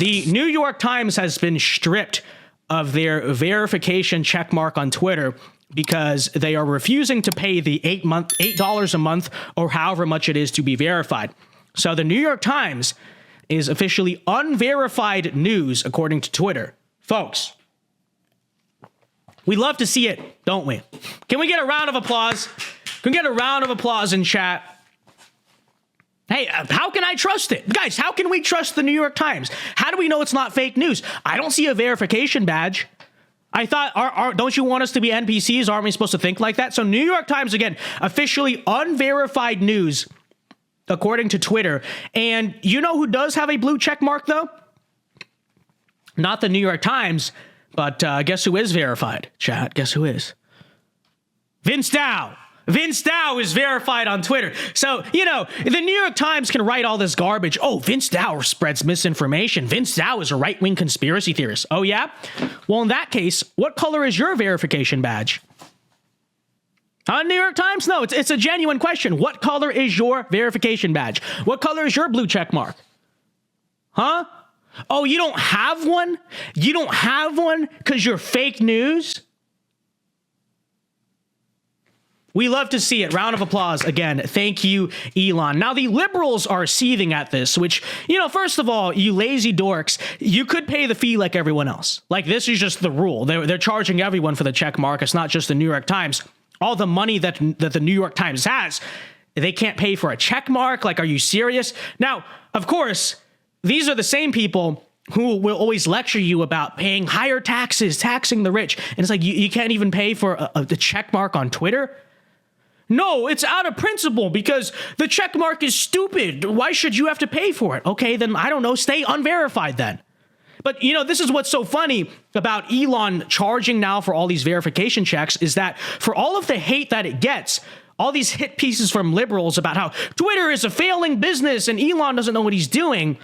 The New York Times has been stripped of their verification checkmark on Twitter because they are refusing to pay the $8 a month or however much it is to be verified. So the New York Times is officially unverified news, according to Twitter. Folks, we love to see it, don't we? Can we get a round of applause? Can we get a round of applause in chat? Hey, how can I trust it? Guys, how can we trust the New York Times? How do we know it's not fake news? I don't see a verification badge. I thought, don't you want us to be NPCs? Aren't we supposed to think like that? So New York Times, again, officially unverified news, according to Twitter. And you know who does have a blue check mark, though? Not the New York Times, but guess who is verified? Chat, guess who is? VinceDao. VinceDao is verified on Twitter. So, you know, the New York Times can write all this garbage. Oh, VinceDao spreads misinformation. VinceDao is a right-wing conspiracy theorist. Oh, yeah? Well, in that case, what color is your verification badge? New York Times? No, it's a genuine question. What color is your verification badge? What color is your blue check mark? Huh? Oh, you don't have one? You don't have one because you're fake news? We love to see it. Round of applause again. Thank you, Elon. Now, the liberals are seething at this, which, you know, first of all, you lazy dorks, you could pay the fee like everyone else. Like, this is just the rule. They're charging everyone for the check mark. It's not just the New York Times. All the money that the New York Times has, they can't pay for a check mark. Like, are you serious? Now, of course, these are the same people who will always lecture you about paying higher taxes, taxing the rich. And it's like, you can't even pay for the check mark on Twitter? No, it's out of principle because the check mark is stupid. Why should you have to pay for it? Okay, then I don't know, stay unverified then. But, you know, this is what's so funny about Elon charging now for all these verification checks is that for all of the hate that it gets, all these hit pieces from liberals about how Twitter is a failing business and Elon doesn't know what he's doing.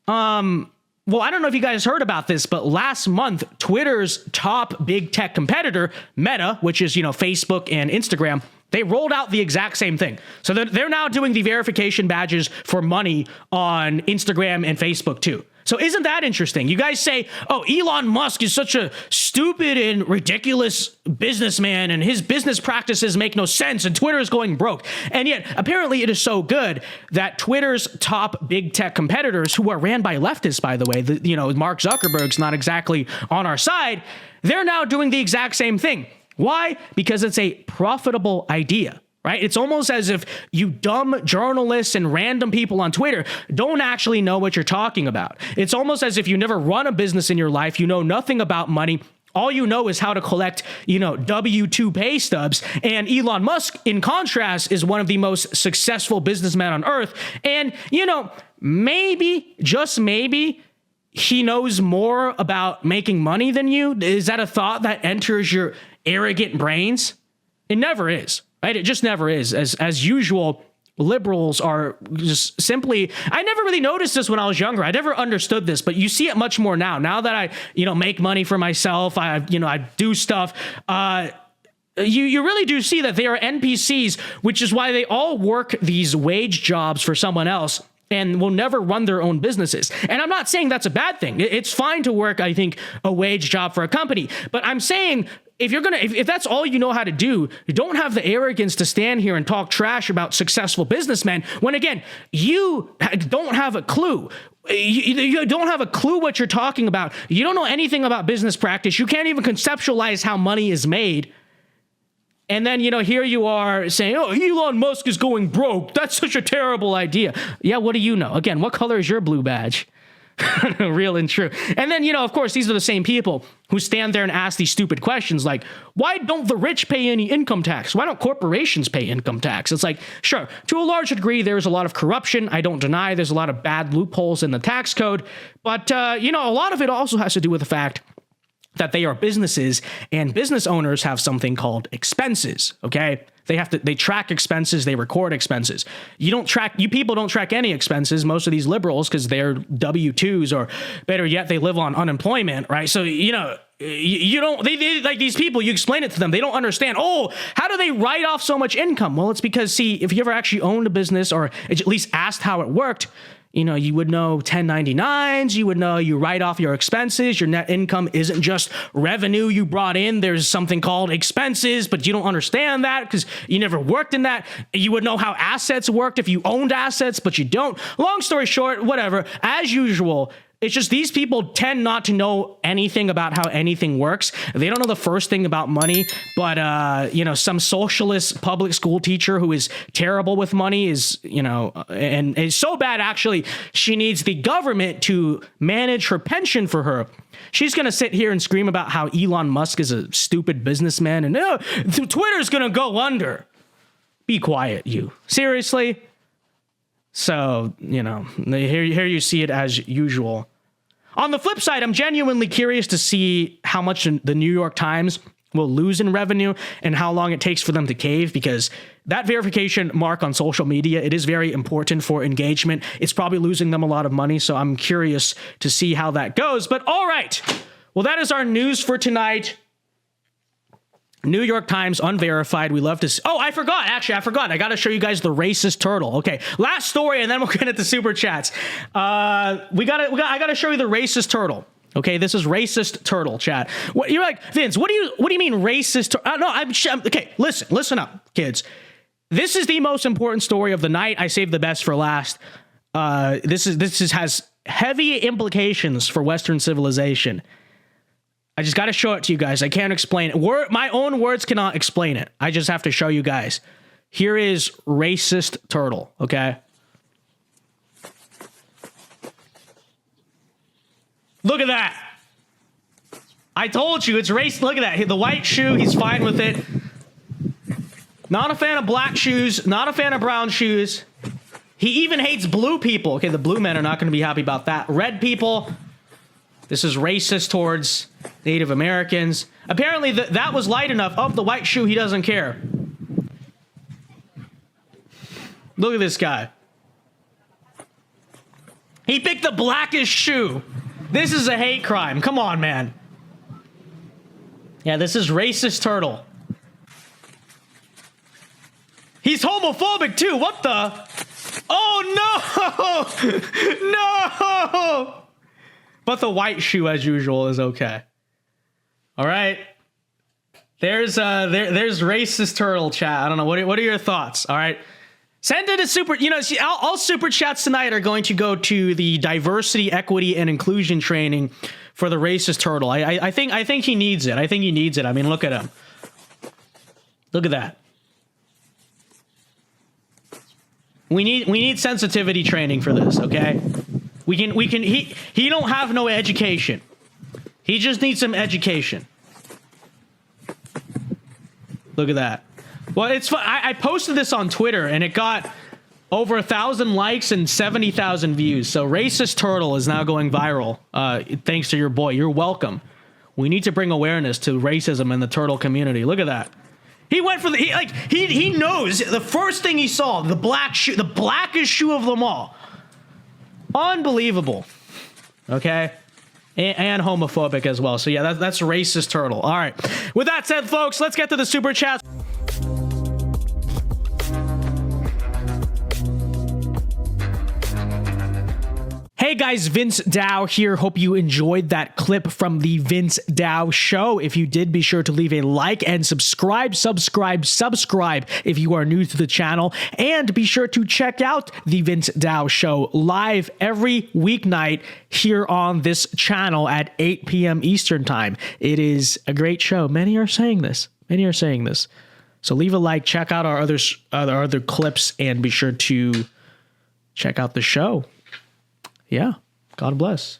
Well, I don't know if you guys heard about this, but last month, Twitter's top big tech competitor, Meta, which is, you know, Facebook and Instagram, they rolled out the exact same thing. So they're now doing the verification badges for money on Instagram and Facebook too. So isn't that interesting? You guys say, oh, Elon Musk is such a stupid and ridiculous businessman and his business practices make no sense and Twitter is going broke. And yet apparently it is so good that Twitter's top big tech competitors, who are ran by leftists, by the way, you know, Mark Zuckerberg's not exactly on our side, they're now doing the exact same thing. Why? Because it's a profitable idea, right? It's almost as if you dumb journalists and random people on Twitter don't actually know what you're talking about. It's almost as if you never run a business in your life. You know nothing about money. All you know is how to collect, you know, W-2 pay stubs. And Elon Musk, in contrast, is one of the most successful businessmen on earth. And, you know, maybe, just maybe, he knows more about making money than you. Is that a thought that enters your arrogant brains? It never is, right? It just never is. As usual, liberals are just simply, I never really noticed this when I was younger. I never understood this, but you see it much more now. Now that I, you know, make money for myself, I do stuff, you really do see that they are NPCs, which is why they all work these wage jobs for someone else and will never run their own businesses. And I'm not saying that's a bad thing. It's fine to work, I think, a wage job for a company. But I'm saying if that's all you know how to do, you don't have the arrogance to stand here and talk trash about successful businessmen when, again, you don't have a clue. You don't have a clue what you're talking about. You don't know anything about business practice. You can't even conceptualize how money is made. And then, you know, here you are saying, oh, Elon Musk is going broke. That's such a terrible idea. Yeah, what do you know? Again, what color is your blue badge? Real and true. And then, you know, of course, these are the same people who stand there and ask these stupid questions like, why don't the rich pay any income tax? Why don't corporations pay income tax? It's like, sure, to a large degree, there's a lot of corruption. I don't deny there's a lot of bad loopholes in the tax code. But, you know, a lot of it also has to do with the fact that they are businesses, and business owners have something called expenses, okay? They track expenses, they record expenses. You people don't track any expenses, most of these liberals, because they're W-2s, or better yet, they live on unemployment, right? So, you know, you don't, they like these people, you explain it to them, they don't understand, oh, how do they write off so much income? Well, it's because, see, if you ever actually owned a business or at least asked how it worked, You would know 1099s, you would know you write off your expenses, your net income isn't just revenue you brought in, there's something called expenses, but you don't understand that because you never worked in that. You would know how assets worked if you owned assets, but you don't. Long story short, whatever, as usual, it's just these people tend not to know anything about how anything works. They don't know the first thing about money, but, some socialist public school teacher who is terrible with money is, and is so bad, actually, she needs the government to manage her pension for her. She's going to sit here and scream about how Elon Musk is a stupid businessman and Twitter's going to go under. Be quiet, you. Seriously? So, here you see it as usual. On the flip side, I'm genuinely curious to see how much the New York Times will lose in revenue and how long it takes for them to cave, because that verification mark on social media, it is very important for engagement. It's probably losing them a lot of money, so I'm curious to see how that goes. But all right, well, that is our news for tonight. New York Times, unverified. We love to see. Oh, I forgot. Actually, I forgot. I got to show you guys the racist turtle. Okay, last story, and then we'll get into super chats. I got to show you the racist turtle. Okay, this is racist turtle, chat. You're like, Vince, what do you mean racist? Okay, listen up, kids. This is the most important story of the night. I saved the best for last. This has heavy implications for Western civilization. I just got to show it to you guys. I can't explain it. My own words cannot explain it. I just have to show you guys. Here is racist turtle, okay? Look at that. I told you, it's racist. Look at that. The white shoe, he's fine with it. Not a fan of black shoes. Not a fan of brown shoes. He even hates blue people. Okay, the blue men are not going to be happy about that. Red people. This is racist towards Native Americans. Apparently, that was light enough. Oh, the white shoe, he doesn't care. Look at this guy. He picked the blackest shoe. This is a hate crime. Come on, man. Yeah, this is racist turtle. He's homophobic, too. What the? Oh, no! No! But the white shoe, as usual, is okay. All right. There's racist turtle, chat. I don't know. What are your thoughts? All right. Send it a super. All super chats tonight are going to go to the diversity, equity, and inclusion training for the racist turtle. I think he needs it. I think he needs it. I mean, look at him. Look at that. We need sensitivity training for this. Okay. He don't have no education. He just needs some education. Look at that. Well, it's fun. I posted this on Twitter and it got over 1,000 likes and 70,000 views. So racist turtle is now going viral. Thanks to your boy. You're welcome. We need to bring awareness to racism in the turtle community. Look at that. He went for he knows the first thing he saw, the black shoe, the blackest shoe of them all. Unbelievable. Okay. And homophobic as well. So yeah, that's racist turtle. All right. With that said, folks, let's get to the super chats. Hey guys, Vince Dao here. Hope you enjoyed that clip from the Vince Dao show. If you did, be sure to leave a like and subscribe if you are new to the channel. And be sure to check out the Vince Dao show live every weeknight here on this channel at 8 p.m. Eastern time. It is a great show. Many are saying this. So leave a like, check out our other clips, and be sure to check out the show. Yeah. God bless.